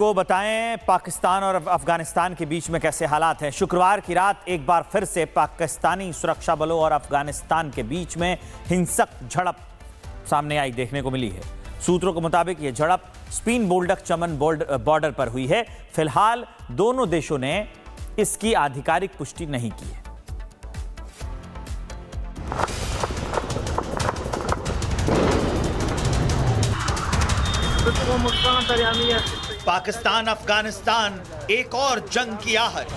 आपको बताएं पाकिस्तान और अफगानिस्तान के बीच में कैसे हालात हैं। शुक्रवार की रात एक बार फिर से पाकिस्तानी सुरक्षा बलों और अफगानिस्तान के बीच में हिंसक झड़प सामने आई देखने को मिली है। सूत्रों के मुताबिक ये झड़प स्पीन बोल्डक चमन बॉर्डर पर हुई है। फिलहाल दोनों देशों ने इसकी आधिकारिक पुष्टि नहीं की है। पाकिस्तान अफगानिस्तान एक और जंग की आहट।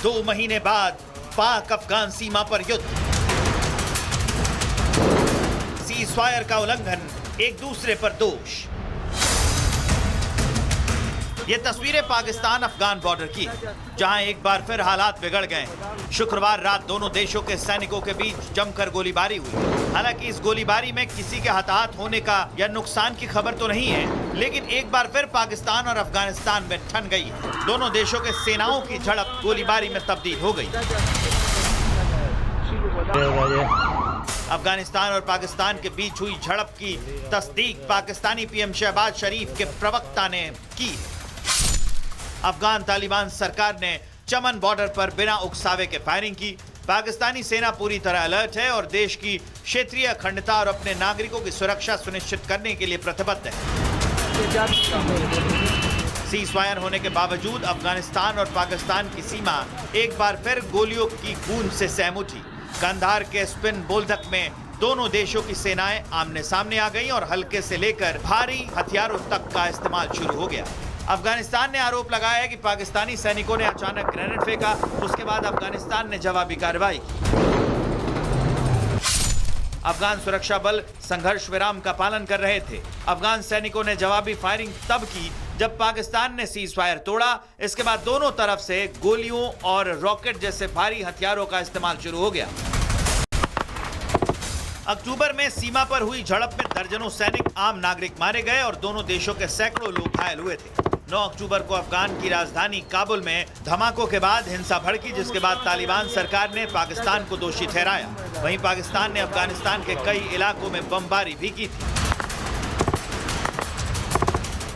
2 महीने बाद पाक अफगान सीमा पर युद्ध, सीजफायर का उल्लंघन, एक दूसरे पर दोष। ये तस्वीरें पाकिस्तान अफगान बॉर्डर की, जहां एक बार फिर हालात बिगड़ गए। शुक्रवार रात दोनों देशों के सैनिकों के बीच जमकर गोलीबारी हुई। हालांकि इस गोलीबारी में किसी के हताहत होने का या नुकसान की खबर तो नहीं है, लेकिन एक बार फिर पाकिस्तान और अफगानिस्तान में ठन गई। दोनों देशों के सेनाओं की झड़प गोलीबारी में तब्दील हो गई। अफगानिस्तान और पाकिस्तान के बीच हुई झड़प की तस्दीक पाकिस्तानी पीएम शहबाज शरीफ के प्रवक्ता ने की। अफगान तालिबान सरकार ने चमन बॉर्डर पर बिना उकसावे के फायरिंग की। पाकिस्तानी सेना पूरी तरह अलर्ट है और देश की क्षेत्रीय अखंडता और अपने नागरिकों की सुरक्षा सुनिश्चित करने के लिए प्रतिबद्ध है। सीजफायर होने के बावजूद अफगानिस्तान और पाकिस्तान की सीमा एक बार फिर गोलियों की गूंज से सहम उठी। कंधार के स्पिन बोल्डक में दोनों देशों की सेनाएं आमने सामने आ गईं और हल्के से लेकर भारी हथियारों तक का इस्तेमाल शुरू हो गया। अफगानिस्तान ने आरोप लगाया है कि पाकिस्तानी सैनिकों ने अचानक ग्रेनेड फेंका। उसके बाद अफगानिस्तान ने जवाबी कार्रवाई की। अफगान सुरक्षा बल संघर्ष विराम का पालन कर रहे थे। अफगान सैनिकों ने जवाबी फायरिंग तब की जब पाकिस्तान ने सीजफायर तोड़ा। इसके बाद दोनों तरफ से गोलियों और रॉकेट जैसे भारी हथियारों का इस्तेमाल शुरू हो गया। अक्टूबर में सीमा पर हुई झड़प में दर्जनों सैनिक, आम नागरिक मारे गए और दोनों देशों के सैकड़ों लोग घायल हुए थे। 9 अक्टूबर को अफगान की राजधानी काबुल में धमाकों के बाद हिंसा भड़की, जिसके बाद तालिबान सरकार ने पाकिस्तान को दोषी ठहराया। वहीं पाकिस्तान ने अफगानिस्तान के कई इलाकों में बमबारी भी की थी।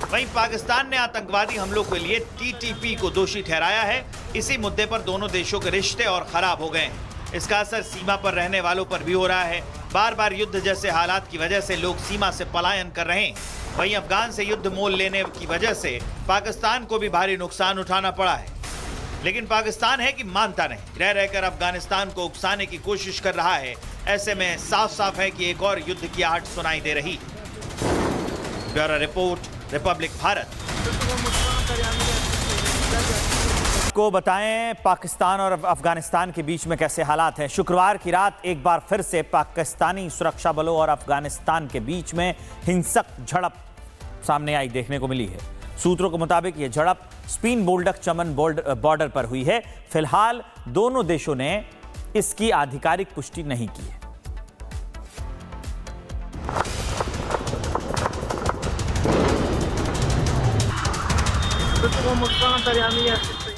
वहीं पाकिस्तान ने आतंकवादी हमलों के लिए टीटीपी को दोषी ठहराया है। इसी मुद्दे पर दोनों देशों के रिश्ते और खराब हो गए हैं। इसका असर सीमा पर रहने वालों पर भी हो रहा है। बार बार युद्ध जैसे हालात की वजह से लोग सीमा से पलायन कर रहे हैं। वहीं अफगान से युद्ध मोल लेने की वजह से पाकिस्तान को भी भारी नुकसान उठाना पड़ा है। लेकिन पाकिस्तान है कि मानता नहीं, रह रहकर अफगानिस्तान को उकसाने की कोशिश कर रहा है। ऐसे में साफ साफ है कि एक और युद्ध की आहट सुनाई दे रही। Bureau report, Republic Bharat. आपको बताएं पाकिस्तान और अफगानिस्तान के बीच में कैसे हालात हैं। शुक्रवार की रात एक बार फिर से पाकिस्तानी सुरक्षा बलों और अफगानिस्तान के बीच में हिंसक झड़प सामने आई देखने को मिली है। सूत्रों के मुताबिक ये झड़प स्पीन बोल्डक चमन बॉर्डर पर हुई है। फिलहाल दोनों देशों ने इसकी आधिकारिक पुष्टि नहीं की है।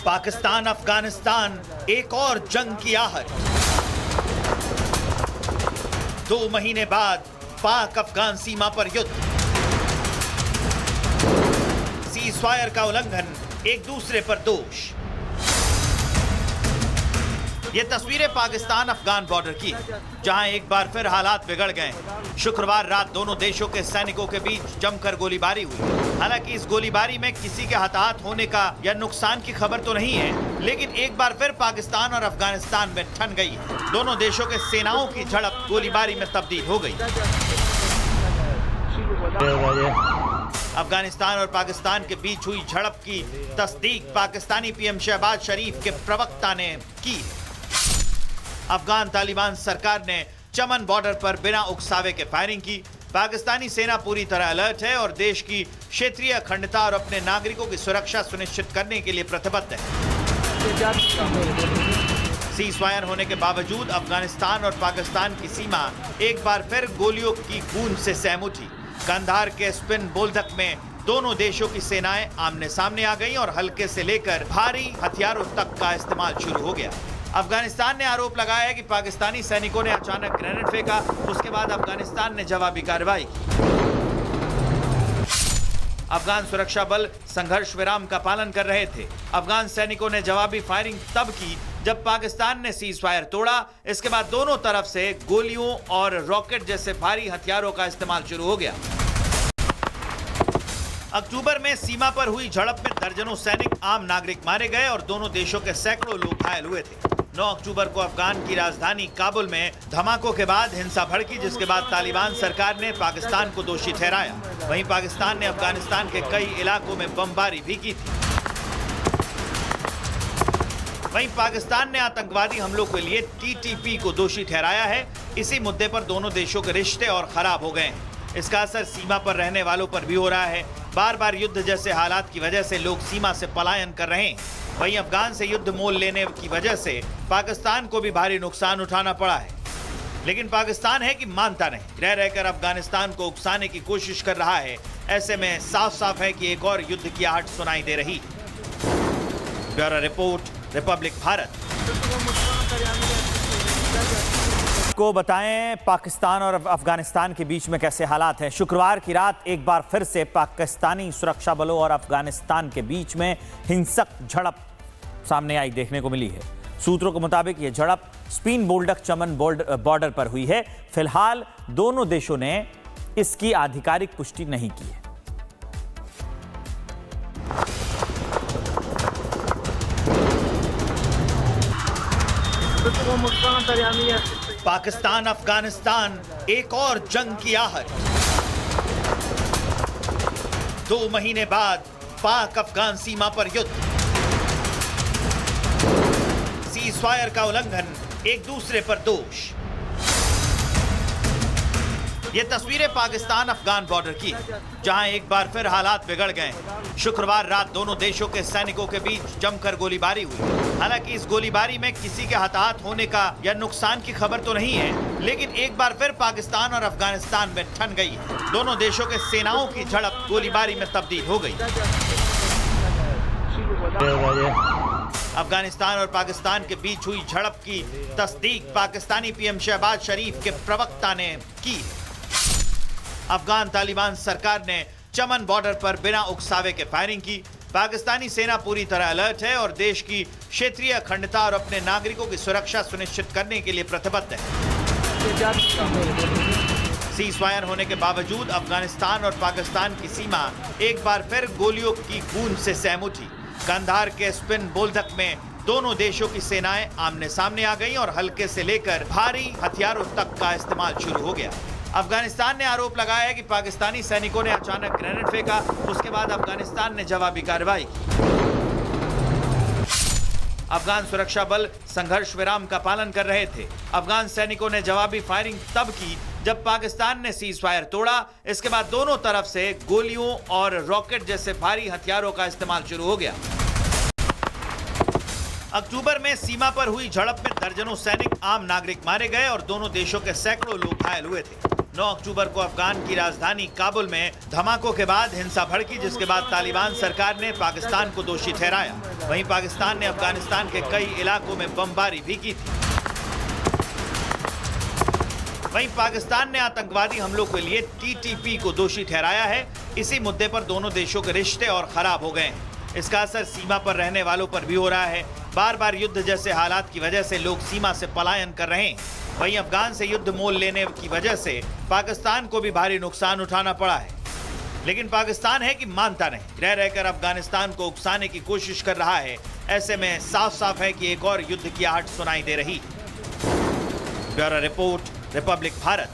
पाकिस्तान अफगानिस्तान एक और जंग की आहट। 2 महीने बाद पाक अफगान सीमा पर युद्ध, सीजफायर का उल्लंघन, एक दूसरे पर दोष। ये तस्वीरें पाकिस्तान अफगान बॉर्डर की, जहां एक बार फिर हालात बिगड़ गए। शुक्रवार रात दोनों देशों के सैनिकों के बीच जमकर गोलीबारी हुई। हालांकि इस गोलीबारी में किसी के हताहत होने का या नुकसान की खबर तो नहीं है, लेकिन एक बार फिर पाकिस्तान और अफगानिस्तान में ठन गई। दोनों देशों के सेनाओं की झड़प गोलीबारी में तब्दील हो गई। अफगानिस्तान और पाकिस्तान के बीच हुई झड़प की तस्दीक पाकिस्तानी पीएम शहबाज शरीफ के प्रवक्ता ने की। अफगान तालिबान सरकार ने चमन बॉर्डर पर बिना उकसावे के फायरिंग की। पाकिस्तानी सेना पूरी तरह अलर्ट है और देश की क्षेत्रीय अखंडता और अपने नागरिकों की सुरक्षा सुनिश्चित करने के लिए प्रतिबद्ध है। सीजफायर होने के बावजूद अफगानिस्तान और पाकिस्तान की सीमा एक बार फिर गोलियों की गूंज से सहम उठी। कंधार के स्पिन बोल्डक में दोनों देशों की सेनाएं आमने सामने आ गईं और हल्के से लेकर भारी हथियारों तक का इस्तेमाल शुरू हो गया। अफगानिस्तान ने आरोप लगाया है कि पाकिस्तानी सैनिकों ने अचानक ग्रेनेड फेंका। उसके बाद अफगानिस्तान ने जवाबी कार्रवाई की। अफगान सुरक्षा बल संघर्ष विराम का पालन कर रहे थे। अफगान सैनिकों ने जवाबी फायरिंग तब की जब पाकिस्तान ने सीज फायर तोड़ा। इसके बाद दोनों तरफ से गोलियों और रॉकेट जैसे भारी हथियारों का इस्तेमाल शुरू हो गया। अक्टूबर में सीमा पर हुई झड़प में दर्जनों सैनिक आम नागरिक मारे गए और दोनों देशों के सैकड़ों लोग घायल हुए थे। 9 अक्टूबर को अफगान की राजधानी काबुल में धमाकों के बाद हिंसा भड़की, जिसके बाद तालिबान सरकार ने पाकिस्तान को दोषी ठहराया। वहीं पाकिस्तान ने अफगानिस्तान के कई इलाकों में बमबारी भी की थी। वहीं पाकिस्तान ने आतंकवादी हमलों के लिए टीटीपी को दोषी ठहराया है। इसी मुद्दे पर दोनों देशों के रिश्ते और खराब हो गए हैं। इसका असर सीमा पर रहने वालों पर भी हो रहा है। बार बार युद्ध जैसे हालात की वजह से लोग सीमा से पलायन कर रहे हैं। वहीं अफगान से युद्ध मोल लेने की वजह से पाकिस्तान को भी भारी नुकसान उठाना पड़ा है। लेकिन पाकिस्तान है कि मानता नहीं, रह रहकर अफगानिस्तान को उकसाने की कोशिश कर रहा है। ऐसे में साफ साफ है कि एक और युद्ध की आहट सुनाई दे रही। Bureau report, Republic Bharat. को बताएं पाकिस्तान और अफगानिस्तान के बीच में कैसे हालात हैं। शुक्रवार की रात एक बार फिर से पाकिस्तानी सुरक्षा बलों और अफगानिस्तान के बीच में हिंसक झड़प सामने आई देखने को मिली है। सूत्रों के मुताबिक यह झड़प स्पीन बोल्डक चमन बॉर्डर पर हुई है। फिलहाल दोनों देशों ने इसकी आधिकारिक पुष्टि नहीं की है। पाकिस्तान अफगानिस्तान एक और जंग की आहट। 2 महीने बाद पाक अफगान सीमा पर युद्ध। सीज फायर का उल्लंघन, एक दूसरे पर दोष। ये तस्वीरें पाकिस्तान अफगान बॉर्डर की, जहां एक बार फिर हालात बिगड़ गए। शुक्रवार रात दोनों देशों के सैनिकों के बीच जमकर गोलीबारी हुई। हालांकि इस गोलीबारी में किसी के हताहत होने का या नुकसान की खबर तो नहीं है, लेकिन एक बार फिर पाकिस्तान और अफगानिस्तान में ठन गई। दोनों देशों के सेनाओं की झड़प गोलीबारी में तब्दील हो गई। अफगानिस्तान और पाकिस्तान के बीच हुई झड़प की तस्दीक पाकिस्तानी पीएम शहबाज शरीफ के प्रवक्ता ने की। अफगान तालिबान सरकार ने चमन बॉर्डर पर बिना उकसावे के फायरिंग की। पाकिस्तानी सेना पूरी तरह अलर्ट है और देश की क्षेत्रीय अखंडता और अपने नागरिकों की सुरक्षा सुनिश्चित करने के लिए प्रतिबद्ध है। सीज फायर होने के बावजूद अफगानिस्तान और पाकिस्तान की सीमा एक बार फिर गोलियों की गूंज से सहम उठी। कंधार के स्पिन बोल्डक में दोनों देशों की सेनाएं आमने सामने आ गईं और हल्के से लेकर भारी हथियारों तक का इस्तेमाल शुरू हो गया। अफगानिस्तान ने आरोप लगाया है कि पाकिस्तानी सैनिकों ने अचानक ग्रेनेड फेंका। उसके बाद अफगानिस्तान ने जवाबी कार्रवाई की। अफगान सुरक्षा बल संघर्ष विराम का पालन कर रहे थे। अफगान सैनिकों ने जवाबी फायरिंग तब की जब पाकिस्तान ने सीज फायर तोड़ा। इसके बाद दोनों तरफ से गोलियों और रॉकेट जैसे भारी हथियारों का इस्तेमाल शुरू हो गया। अक्टूबर में सीमा पर हुई झड़प में दर्जनों सैनिक आम नागरिक मारे गए और दोनों देशों के सैकड़ों लोग घायल हुए थे। 9 अक्टूबर को अफगान की राजधानी काबुल में धमाकों के बाद हिंसा भड़की, जिसके बाद तालिबान सरकार ने पाकिस्तान को दोषी ठहराया। वहीं पाकिस्तान ने अफगानिस्तान के कई इलाकों में बमबारी भी की थी। वहीं पाकिस्तान ने आतंकवादी हमलों के लिए टीटीपी को दोषी ठहराया है। इसी मुद्दे पर दोनों देशों के रिश्ते और खराब हो गए हैं। इसका असर सीमा पर रहने वालों पर भी हो रहा है। बार बार युद्ध जैसे हालात की वजह से लोग सीमा से पलायन कर रहे हैं। वहीं अफगान से युद्ध मोल लेने की वजह से पाकिस्तान को भी भारी नुकसान उठाना पड़ा है। लेकिन पाकिस्तान है कि मानता नहीं, रह रहकर अफगानिस्तान को उकसाने की कोशिश कर रहा है। ऐसे में साफ साफ है कि एक और युद्ध की आहट सुनाई दे रही। Bureau report, Republic Bharat.